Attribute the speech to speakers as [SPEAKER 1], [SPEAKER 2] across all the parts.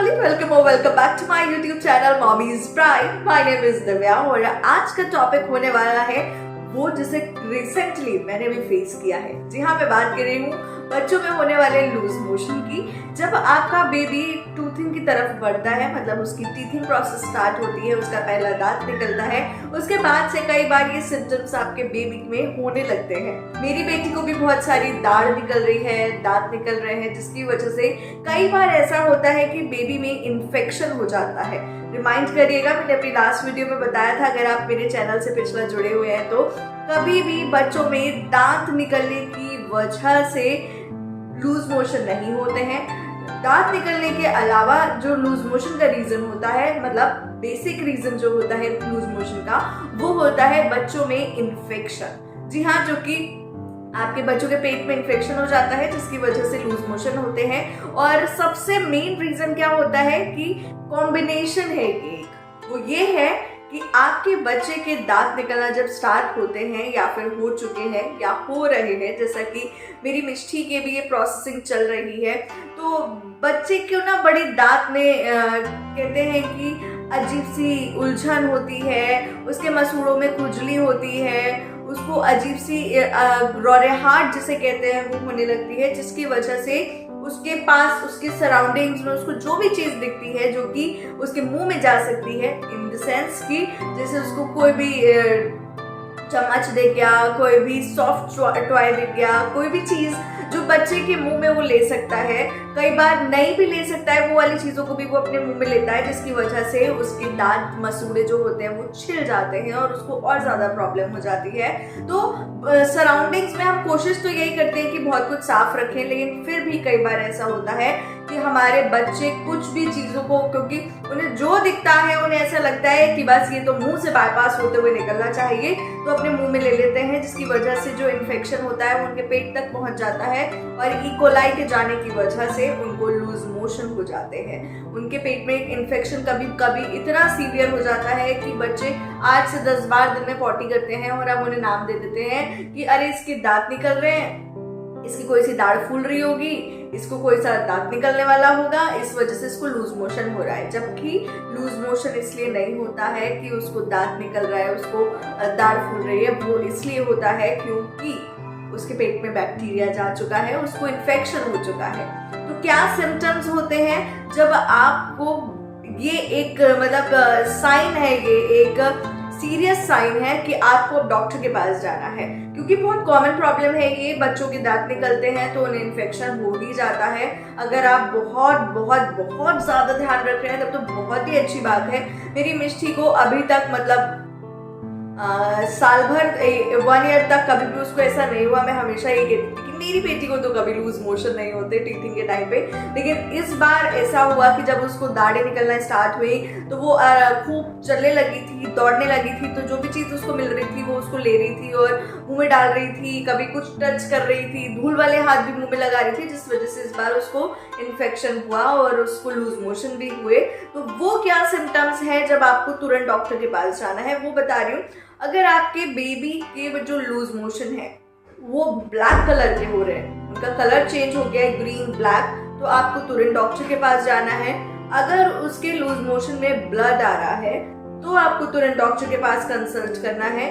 [SPEAKER 1] Family, welcome और welcome back to my YouTube channel Mommy's Pride. My name is Divya और आज का topic होने वाला है वो जिसे रिसेंटली मैंने भी फेस किया है। जी हाँ, मैं बात कर रही हूँ बच्चों में होने वाले लूज मोशन की। जब आपका बेबी टूथिंग की तरफ बढ़ता है, मतलब उसकी टीथिंग प्रोसेस स्टार्ट होती है, उसका पहला दांत निकलता है, उसके बाद से कई बार ये सिम्टम्स आपके बेबी में होने लगते हैं। मेरी बेटी को भी बहुत सारी दाढ़ निकल रही है, दांत निकल रहे हैं, जिसकी वजह से कई बार ऐसा होता है कि बेबी में इन्फेक्शन हो जाता है। रिमाइंड करिएगा, मैंने अपनी लास्ट वीडियो में बताया था, अगर आप मेरे चैनल से पिछला जुड़े हुए हैं तो कभी भी बच्चों में दांत निकलने की वजह से लूज मोशन नहीं होते हैं। दांत निकलने के अलावा जो लूज मोशन का रीजन होता है, मतलब बेसिक रीजन जो होता है लूज मोशन का, वो होता है बच्चों में इन्फेक्शन। जी हाँ, जो कि आपके बच्चों के पेट में इन्फेक्शन हो जाता है, जिसकी वजह से लूज मोशन होते हैं। और सबसे मेन रीजन क्या होता है कि कॉम्बिनेशन है एक, वो ये है कि आपके बच्चे के दांत निकलना जब स्टार्ट होते हैं या फिर हो चुके हैं या हो रहे हैं, जैसा कि मेरी मिष्टी के भी ये प्रोसेसिंग चल रही है, तो बच्चे क्यों ना बड़े दांत में कहते हैं कि अजीब सी उलझन होती है, उसके मसूड़ों में खुजली होती है, उसको अजीब सी रोरेहाट जिसे कहते हैं वो होने लगती है, जिसकी वजह से उसके पास उसके सराउंडिंग्स में उसको जो भी चीज दिखती है जो कि उसके मुंह में जा सकती है, इन द सेंस कि जैसे उसको कोई भी चम्मच दे गया, कोई भी सॉफ्ट टॉय दे गया, कोई भी चीज जो बच्चे के मुंह में वो ले सकता है, कई बार नहीं भी ले सकता है, वो वाली चीजों को भी वो अपने मुंह में लेता है, जिसकी वजह से उसके दांत मसूड़े जो होते हैं वो छिल जाते हैं और उसको और ज्यादा प्रॉब्लम हो जाती है। तो सराउंडिंग्स में हम कोशिश तो यही करते हैं कि बहुत कुछ साफ रखें, लेकिन फिर भी कई बार ऐसा होता है कि हमारे बच्चे कुछ भी चीजों को, क्योंकि उन्हें जो दिखता है उन्हें ऐसा लगता है कि बस ये तो मुंह से बाईपास होते हुए निकलना चाहिए, तो अपने मुंह में ले लेते हैं, जिसकी वजह से जो इन्फेक्शन होता है वो उनके पेट तक पहुंच जाता है और ई कोलाई के जाने की वजह से उनको लूज मोशन हो जाते हैं। उनके पेट में एक इन्फेक्शन कभी कभी इतना सीवियर हो जाता है कि बच्चे 8 से 10 बार दिन में पॉटी करते हैं और हम उन्हें नाम दे देते हैं कि अरे इसके दांत निकल रहे हैं, इसकी कोई सी दाढ़ फूल रही होगी, इसको कोई सा दांत निकलने वाला होगा, इस वजह से इसको लूज मोशन हो रहा है। जबकि लूज मोशन इसलिए नहीं होता है कि उसको दांत निकल रहा है, उसको दाढ़ फूल रही है, वो इसलिए होता है क्योंकि उसके पेट में बैक्टीरिया जा चुका है, उसको इन्फेक्शन हो चुका है। तो क्या सिम्टम्स होते हैं जब आपको ये एक मतलब साइन है, ये एक सीरियस साइन है कि आपको अब डॉक्टर के पास जाना है, क्योंकि बहुत कॉमन प्रॉब्लम है ये। बच्चों के दांत निकलते हैं तो उन्हें इन्फेक्शन हो ही जाता है। अगर आप बहुत बहुत बहुत ज्यादा ध्यान रख रहे हैं तब तो बहुत ही अच्छी बात है। मेरी मिष्टी को अभी तक मतलब साल भर 1 ईयर तक कभी भी उसको ऐसा नहीं हुआ। मैं हमेशा ये कहती थी कि मेरी बेटी को तो कभी लूज मोशन नहीं होते टीथिंग के टाइम पे, लेकिन इस बार ऐसा हुआ कि जब उसको दाढ़ें निकलना स्टार्ट हुई तो वो खूब चलने लगी थी, दौड़ने लगी थी, तो जो भी चीज उसको मिल रही थी वो उसको ले रही थी और मुंह में डाल रही थी, कभी कुछ टच कर रही थी, धूल वाले हाथ भी मुंह में लगा रही थी, जिस वजह से इस बार उसको इन्फेक्शन हुआ और उसको लूज मोशन भी हुए। तो वो क्या सिम्टम्स है जब आपको तुरंत डॉक्टर के पास जाना है, वो बता रही हूँ। अगर आपके बेबी के जो लूज मोशन है वो ब्लैक कलर के हो रहे हैं, उनका कलर चेंज हो गया है ग्रीन ब्लैक, तो आपको तुरंत डॉक्टर के पास जाना है। अगर उसके लूज मोशन में ब्लड आ रहा है तो आपको तुरंत डॉक्टर के पास कंसल्ट करना है।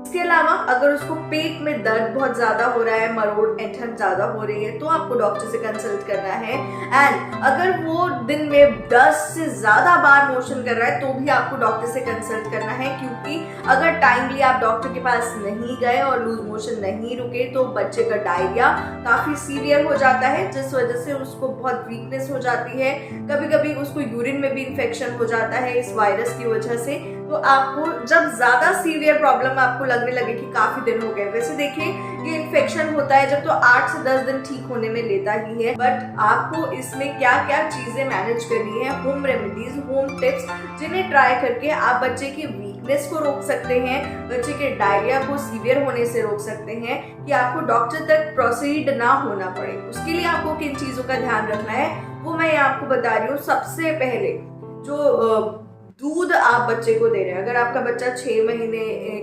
[SPEAKER 1] इसके अलावा अगर उसको पेट में दर्द बहुत ज्यादा हो रहा है, मरोड़ ऐंठन ज्यादा हो रही है, तो आपको डॉक्टर से कंसल्ट करना है। एंड अगर वो दिन में 10 से ज्यादा बार मोशन कर रहा है तो भी आपको डॉक्टर से कंसल्ट करना है, क्योंकि अगर टाइमली आप डॉक्टर के पास नहीं गए और लूज मोशन नहीं रुके तो बच्चे का डायरिया काफी सीवियर हो जाता है, जिस वजह से उसको बहुत वीकनेस हो जाती है। कभी कभी उसको यूरिन में भी इन्फेक्शन हो जाता है इस वायरस की वजह से। तो आपको जब ज्यादा सीवियर प्रॉब्लम आपको लगने लगे कि काफी दिन हो गए, वैसे देखिए ये इन्फेक्शन होता है जब तो 8 से 10 दिन ठीक होने में लेता ही है, बट आपको इसमें क्या क्या चीजें मैनेज करनी है, होम रेमेडीज, होम टिप्स, जिन्हें ट्राई करके आप बच्चे की वीकनेस को रोक सकते हैं, बच्चे के डायरिया को सीवियर होने से रोक सकते हैं, कि आपको डॉक्टर तक प्रोसीड ना होना पड़े। उसके लिए आपको किन चीजों का ध्यान रखना है वो मैं आपको बता रही हूँ। सबसे पहले जो दूध आप बच्चे को दे रहे हैं, अगर आपका बच्चा 6 महीने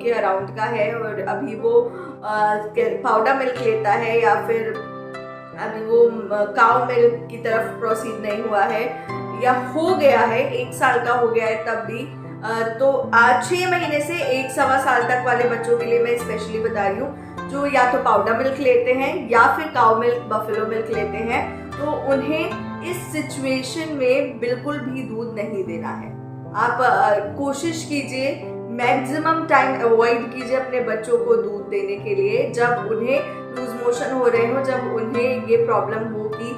[SPEAKER 1] के अराउंड का है और अभी वो पाउडर मिल्क लेता है या फिर अभी वो काउ मिल्क की तरफ प्रोसीड नहीं हुआ है, या हो गया है 1 साल का हो गया है तब भी, तो आज 6 महीने से 1-1.25 साल तक वाले बच्चों के लिए मैं स्पेशली बता रही हूँ, जो या तो पाउडर मिल्क लेते हैं या फिर काउ मिल्क, बफेलो मिल्क लेते हैं, तो उन्हें इस सिचुएशन में बिल्कुल भी दूध नहीं देना है। आप कोशिश कीजिए, मैक्सिमम टाइम अवॉइड कीजिए अपने बच्चों को दूध देने के लिए जब उन्हें लूज मोशन हो रहे हो, जब उन्हें ये प्रॉब्लम हो कि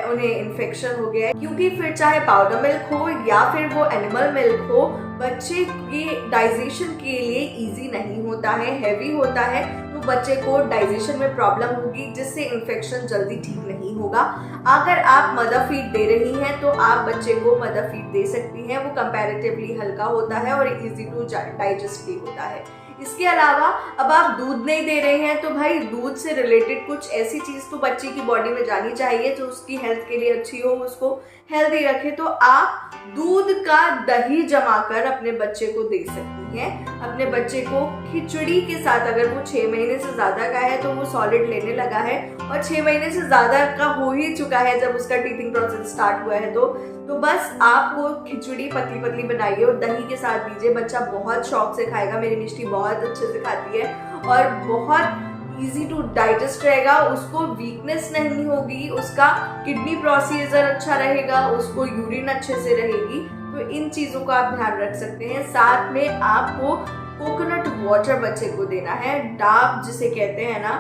[SPEAKER 1] उन्हें इन्फेक्शन हो गया है, क्योंकि फिर चाहे पाउडर मिल्क हो या फिर वो एनिमल मिल्क हो, बच्चे के डाइजेशन के लिए इजी नहीं होता है, हैवी होता है, तो बच्चे को डाइजेशन में प्रॉब्लम होगी जिससे इन्फेक्शन जल्दी ठीक नहीं होगा। अगर आप मदर फीड दे रही हैं तो आप बच्चे को मदर फीड दे सकती हैं, वो कंपैरेटिवली हल्का होता है और इजी टू डाइजेस्ट भी होता है। इसके अलावा अब आप दूध नहीं दे रहे हैं तो भाई दूध से रिलेटेड कुछ ऐसी चीज़ तो बच्चे की बॉडी में जानी चाहिए जो उसकी हेल्थ के लिए अच्छी हो, उसको हेल्दी रखे। तो आप दूध का दही जमाकर अपने बच्चे को दे सकती हैं। अपने बच्चे को खिचड़ी के साथ, अगर वो 6 महीने से ज़्यादा का है तो वो सॉलिड लेने लगा है और 6 महीने से ज़्यादा का हो ही चुका है जब उसका टीथिंग प्रोसेस स्टार्ट हुआ है, तो बस आप वो खिचड़ी पतली पतली बनाइए और दही के साथ दीजिए। बच्चा बहुत शौक से खाएगा। मेरी मिष्टी बहुत अच्छे से खाती है और बहुत इजी टू डाइजेस्ट रहेगा, उसको वीकनेस नहीं होगी, उसका किडनी प्रोसीजर अच्छा रहेगा, उसको यूरिन अच्छे से रहेगी। तो इन चीज़ों का आप ध्यान रख सकते हैं। साथ में आपको कोकोनट वाटर बच्चे को देना है, डाब जिसे कहते हैं ना,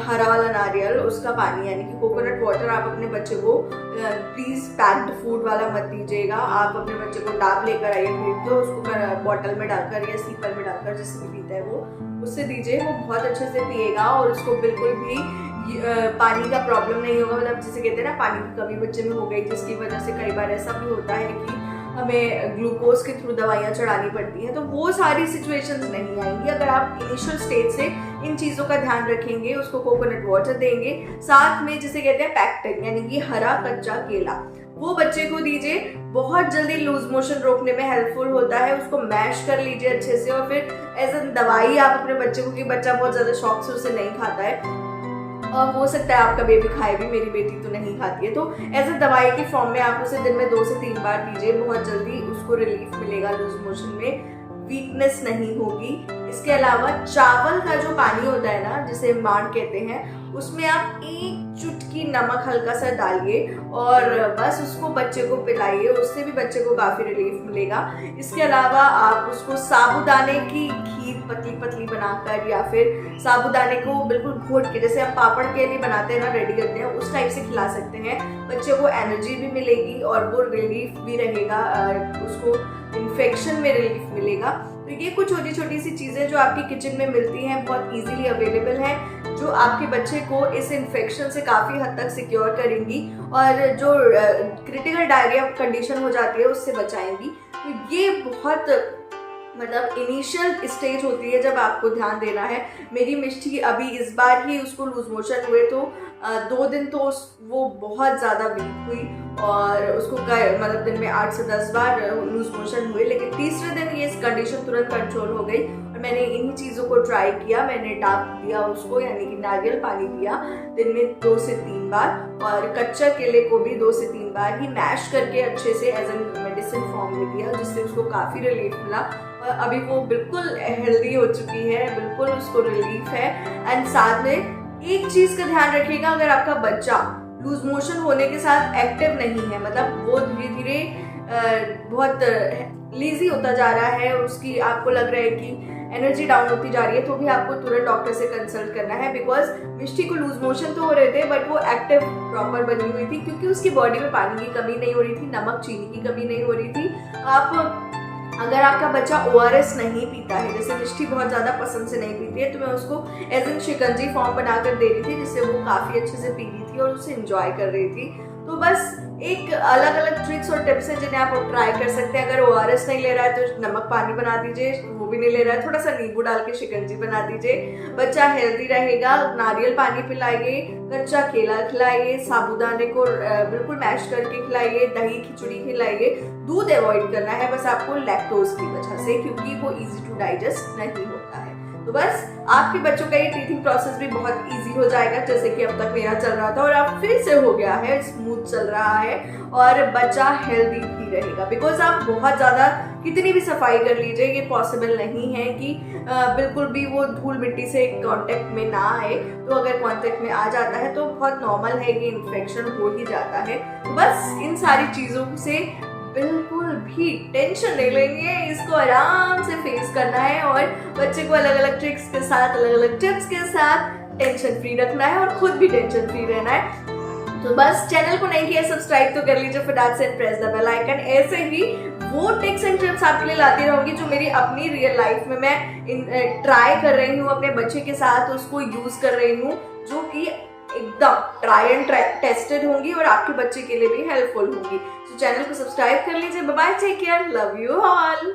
[SPEAKER 1] हरा वाला नारियल, उसका पानी, यानी कि कोकोनट वाटर आप अपने बच्चे को प्लीज पैक्ड फूड वाला मत दीजिएगा। आप अपने बच्चे को डाब लेकर आइए खरीद के, उसको बॉटल में डालकर या सीपर में डालकर, जिससे भी पीता है वो, उससे दीजिए। वो बहुत अच्छे से पिएगा और उसको बिल्कुल भी पानी का प्रॉब्लम नहीं होगा। मतलब जिसे कहते हैं ना, पानी की कमी बच्चे में हो गई, जिसकी वजह से कई बार ऐसा भी होता है कि हमें ग्लूकोज के थ्रू दवाइयाँ चढ़ानी पड़ती हैं, तो वो सारी सिचुएशंस नहीं आएंगी अगर आप इनिशियल स्टेज से इन चीज़ों का ध्यान रखेंगे। उसको कोकोनट वाटर देंगे, साथ में जिसे कहते हैं पैक्टेन, यानी कि हरा कच्चा केला, वो बच्चे को दीजिए। बहुत जल्दी लूज मोशन रोकने में हेल्पफुल होता है। उसको मैश कर लीजिए अच्छे से और फिर एज एन दवाई आप अपने बच्चे को, कि बच्चा बहुत ज़्यादा शौक से उसे नहीं खाता है और हो सकता है आपका बेबी खाए भी, मेरी बेटी तो नहीं खाती है, तो एज ए दवाई की फॉर्म में आप उसे दिन में 2 से 3 बार दीजिए। बहुत जल्दी उसको रिलीफ मिलेगा, लूज मोशन में वीकनेस नहीं होगी। इसके अलावा चावल का जो पानी होता है ना, जिसे मांड कहते हैं, उसमें आप 1 चुटकी नमक हल्का सा डालिए और बस उसको बच्चे को पिलाइए, उससे भी बच्चे को काफ़ी रिलीफ मिलेगा। इसके अलावा आप उसको साबूदाने की खीर पतली पतली बनाकर या फिर साबूदाने को बिल्कुल घोट के, जैसे हम पापड़ के लिए बनाते हैं ना, रेडी करते हैं, उस टाइप से खिला सकते हैं। बच्चे को एनर्जी भी मिलेगी और वो रिलीफ भी रहेगा, उसको इन्फेक्शन में रिलीफ मिलेगा। तो ये कुछ छोटी छोटी सी चीज़ें जो आपकी किचन में मिलती हैं, बहुत इजीली अवेलेबल हैं, जो आपके बच्चे को इस इन्फेक्शन से काफ़ी हद तक सिक्योर करेंगी और जो क्रिटिकल डायरिया कंडीशन हो जाती है उससे बचाएंगी। तो ये बहुत मतलब इनिशियल स्टेज होती है जब आपको ध्यान देना है। मेरी मिष्टी अभी इस बार ही उसको लूज मोशन हुए तो 2 दिन तो वो बहुत ज़्यादा वीक हुई और उसको मतलब दिन में 8 से 10 बार लूज मोशन हुए, लेकिन तीसरे दिन ये कंडीशन तुरंत कंट्रोल हो गई और मैंने इन्हीं चीज़ों को ट्राई किया। मैंने डाब दिया उसको, यानी कि नारियल पानी दिया दिन में 2 से 3 बार और कच्चा केले को भी 2 से 3 बार ही मैश करके अच्छे से एज एन मेडिसिन फॉर्म में दिया, जिससे उसको काफ़ी रिलीफ मिला। अभी वो बिल्कुल हेल्दी हो चुकी है, बिल्कुल उसको रिलीफ है। एंड साथ में एक चीज़ का ध्यान रखिएगा, अगर आपका बच्चा लूज मोशन होने के साथ एक्टिव नहीं है, मतलब वो धीरे धीरे बहुत लेजी होता जा रहा है, उसकी आपको लग रहा है कि एनर्जी डाउन होती जा रही है, तो भी आपको तुरंत डॉक्टर से कंसल्ट करना है। बिकॉज मिष्टी को लूज मोशन तो हो रहे थे बट वो एक्टिव प्रॉपर बनी हुई थी, क्योंकि उसकी बॉडी में पानी की कमी नहीं हो रही थी, नमक चीनी की कमी नहीं हो रही थी। आप अगर आपका बच्चा ORS नहीं पीता है, जैसे मिष्टी बहुत ज़्यादा पसंद से नहीं पीती है, तो मैं उसको एज एन शिकंजी फॉर्म बनाकर दे रही थी, जिससे वो काफ़ी अच्छे से पी रही थी और उसे एंजॉय कर रही थी। तो बस एक अलग अलग ट्रिक्स और टिप्स हैं जिन्हें आप ट्राई कर सकते हैं। अगर ORS नहीं ले रहा है तो नमक पानी बना दीजिए, वो भी नहीं ले रहा है थोड़ा सा नींबू डाल के शिकंजी बना दीजिए, बच्चा हेल्दी रहेगा। नारियल पानी पिलाइए, कच्चा केला खिलाइए, साबूदाने को बिल्कुल मैश करके खिलाइए, दही खिचड़ी खिलाइए। दूध अवॉइड करना है बस आपको लैक्टोज की वजह से, क्योंकि वो इजी टू डाइजेस्ट नहीं होता है। तो बस आपके बच्चों का ये टीथिंग प्रोसेस भी बहुत इजी हो जाएगा, जैसे कि अब तक मेरा चल रहा था और अब फिर से हो गया है, स्मूथ चल रहा है और बच्चा हेल्दी भी रहेगा। बिकॉज आप बहुत ज़्यादा कितनी भी सफाई कर लीजिए, ये पॉसिबल नहीं है कि बिल्कुल भी वो धूल मिट्टी से कांटेक्ट में ना आए। तो अगर कांटेक्ट में आ जाता है तो बहुत नॉर्मल है कि इन्फेक्शन हो ही जाता है। तो बस इन सारी चीज़ों से बिल्कुल भी टेंशन नहीं लेनी है, इसको आराम से फेस करना है और बच्चे को अलग अलग ट्रिक्स के साथ, अलग अलग टिप्स के साथ टेंशन फ्री रखना है और खुद भी टेंशन फ्री रहना है। तो बस चैनल को नहीं किया सब्सक्राइब तो कर लीजिए फटाक से, प्रेस द बेल आइकन। ऐसे ही वो टिप्स एंड ट्रिप्स आपके लिए लाती रहूंगी जो मेरी अपनी रियल लाइफ में मैं ट्राई कर रही हूँ, अपने बच्चे के साथ उसको यूज कर रही हूँ, जो कि एकदम ट्राई एंड टेस्टेड होंगी और आपके बच्चे के लिए भी हेल्पफुल होंगी। तो चैनल को सब्सक्राइब कर लीजिए। Bye bye, take care, love you all.